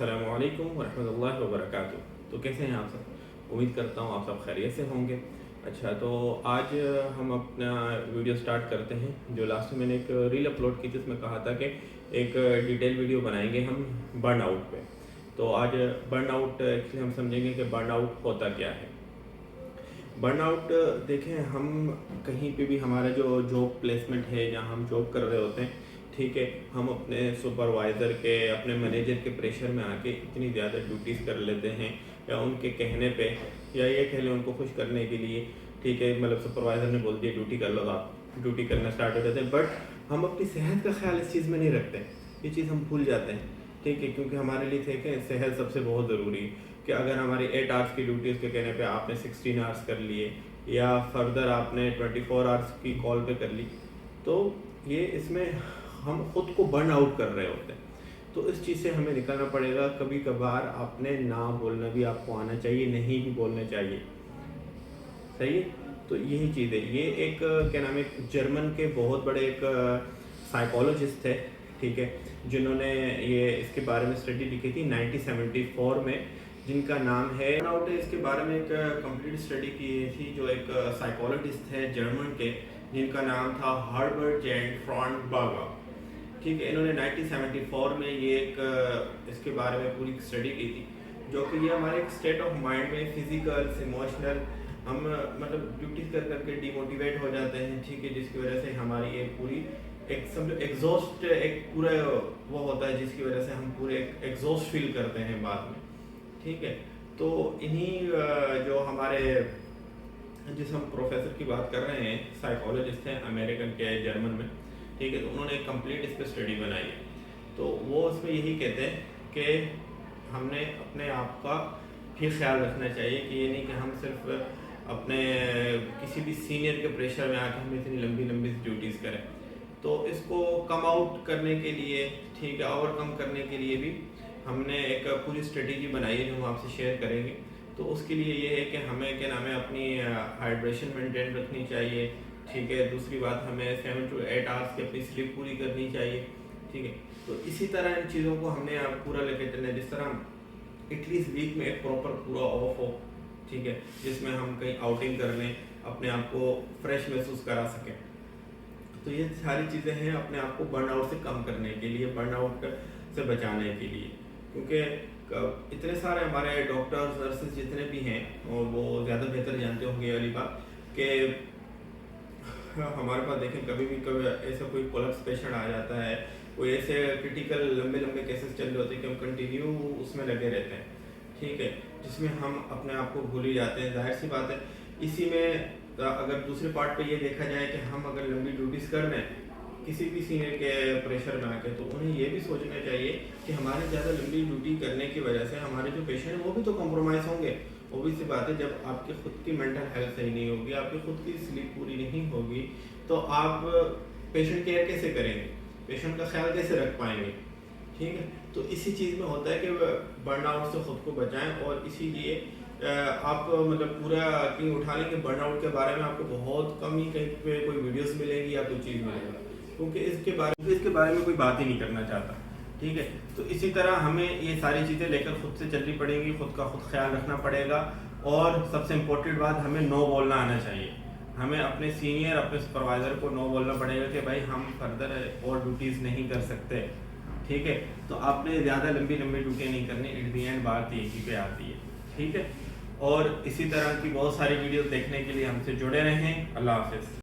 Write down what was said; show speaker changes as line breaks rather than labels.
अस्सलामुअलैकुम वरहमतुल्लाहि वबरकातुहू। तो कैसे हैं आप सब? उम्मीद करता हूँ आप सब खैरियत से होंगे। अच्छा, तो आज हम अपना वीडियो स्टार्ट करते हैं। जो लास्ट में मैंने एक रील अपलोड की थी उसमें कहा था कि एक डिटेल वीडियो बनाएंगे हम बर्नआउट पे। तो आज बर्नआउट एक्चुअली हम समझेंगे कि बर्नआउट होता क्या है। बर्नआउट देखें, हम कहीं पे भी हमारा जो जॉब प्लेसमेंट है, जहाँ हम जॉब कर रहे होते हैं, ठीक है, हम अपने सुपरवाइज़र के, अपने मैनेजर के प्रेशर में आके इतनी ज़्यादा ड्यूटीज़ कर लेते हैं, या उनके कहने पे, या ये कह लें उनको खुश करने के लिए, ठीक है, मतलब सुपरवाइज़र ने बोल दिया ड्यूटी कर लो, आप ड्यूटी करना स्टार्ट हो जाते हैं। बट हम अपनी सेहत का ख्याल इस चीज़ में नहीं रखते, ये चीज़ हम भूल जाते हैं, ठीक है, क्योंकि हमारे लिए थे कि सेहत सबसे बहुत ज़रूरी है। कि अगर हमारी 8 आवर्स की ड्यूटी उसके कहने पे आपने 16 आवर्स कर लिए, या फर्दर आपने 24 आवर्स की कॉल पे कर ली, तो ये इसमें हम ख़ुद को बर्न आउट कर रहे होते हैं। तो इस चीज़ से हमें निकलना पड़ेगा। कभी कभार आपने ना बोलना भी आपको आना चाहिए, नहीं भी बोलना चाहिए, सही है। तो यही चीज़ है। ये एक क्या नाम है, जर्मन के बहुत बड़े एक साइकोलॉजिस्ट थे, ठीक है, जिन्होंने ये इसके बारे में स्टडी लिखी थी 1974 में, जिनका नाम है बर्नआउट। इसके बारे में एक कंप्लीट स्टडी की थी जो एक साइकोलॉजिस्ट है जर्मन के, जिनका नाम था हर्बर्ट जेन फ्रॉन्टबर्गर, ठीक है। इन्होंने 1974 में ये एक इसके बारे में पूरी स्टडी की थी, जो कि ये हमारे एक स्टेट ऑफ माइंड में फिजिकल इमोशनल हम मतलब ड्यूटी कर करके डिमोटिवेट हो जाते हैं, ठीक है, जिसकी वजह से हमारी ये पूरी एक समझो एग्जॉस्ट एक पूरा वो होता है, जिसकी वजह से हम पूरे एग्जॉस्ट फील करते हैं बाद में, ठीक है। तो इन्हीं जो हमारे जिस हम प्रोफेसर की बात कर रहे हैं, साइकोलॉजिस्ट हैं अमेरिकन के जर्मन में, ठीक है, तो उन्होंने एक कंप्लीट इस पर स्टडी बनाई है। तो वो उसमें यही कहते हैं कि हमने अपने आप का भी ख्याल रखना चाहिए, कि ये नहीं कि हम सिर्फ अपने किसी भी सीनियर के प्रेशर में आकर हम इतनी लंबी लंबी ड्यूटीज़ करें। तो इसको कम आउट करने के लिए, ठीक है, ओवरकम करने के लिए भी हमने एक पूरी स्ट्रेटेजी बनाई है जो हम आपसे शेयर करेंगे। तो उसके लिए ये है कि हमें क्या नाम है, अपनी हाइड्रेशन मेंटेन रखनी चाहिए, ठीक है। दूसरी बात, हमें 7 to 8 आवर्स की अपनी स्लीप पूरी करनी चाहिए, ठीक है। तो इसी तरह इन चीज़ों को हमने पूरा लेकर चलना है, जिस तरह एटलीस्ट वीक में एक प्रॉपर पूरा ऑफ हो, ठीक है, जिसमें हम कहीं आउटिंग कर लें, अपने आप को फ्रेश महसूस करा सकें। तो ये सारी चीज़ें हैं अपने आप को बर्नआउट से कम करने के लिए, बर्नआउट से बचाने के लिए, क्योंकि इतने सारे हमारे डॉक्टर्स नर्सेज जितने भी हैं, और वो ज़्यादा बेहतर जानते होंगे ये वाली बात, कि हमारे पास देखें कभी ऐसा कोई कोलैप्स पेशेंट आ जाता है, कोई ऐसे क्रिटिकल लंबे लंबे केसेस चल रहे होते हैं कि हम कंटिन्यू उसमें लगे रहते हैं, ठीक है, जिसमें हम अपने आप को भूल ही जाते हैं। जाहिर सी बात है, इसी में अगर दूसरे पार्ट पे ये देखा जाए कि हम अगर लंबी ड्यूटीज़ कर रहे हैं किसी भी सीनियर के प्रेशर में आके, तो उन्हें ये भी सोचना चाहिए कि हमारे ज़्यादा लंबी ड्यूटी करने की वजह से हमारे जो पेशेंट हैं वो भी तो कॉम्प्रोमाइज़ होंगे। ऑब्वियस सी बात है, जब आपकी खुद की मेंटल हेल्थ सही नहीं होगी, आपकी खुद की स्लीप पूरी नहीं होगी, तो आप पेशेंट केयर कैसे करेंगे, पेशेंट का ख्याल कैसे रख पाएंगे, ठीक है। तो इसी चीज़ में होता है कि बर्नआउट से ख़ुद को बचाएं, और इसीलिए आप मतलब पूरा यकीन उठा लें कि बर्नआउट के बारे में आपको बहुत कम ही कहीं पे कोई वीडियोस मिलेंगी या कोई चीज़ मिलेगा, क्योंकि इसके बारे में कोई बात ही नहीं करना चाहता, ठीक है। तो इसी तरह हमें ये सारी चीज़ें लेकर खुद से चलनी पड़ेंगी, खुद का खुद ख्याल रखना पड़ेगा, और सबसे इम्पोर्टेंट बात, हमें नो बोलना आना चाहिए। हमें अपने सीनियर, अपने सुपरवाइज़र को नो बोलना पड़ेगा कि भाई हम फर्दर और ड्यूटीज़ नहीं कर सकते, ठीक है। तो आपने ज़्यादा लंबी ड्यूटी नहीं करनी, एट दी एंड बात यही पे आती है, ठीक है। और इसी तरह की बहुत सारी वीडियोस देखने के लिए हमसे जुड़े रहें। अल्लाह हाफ़िज़।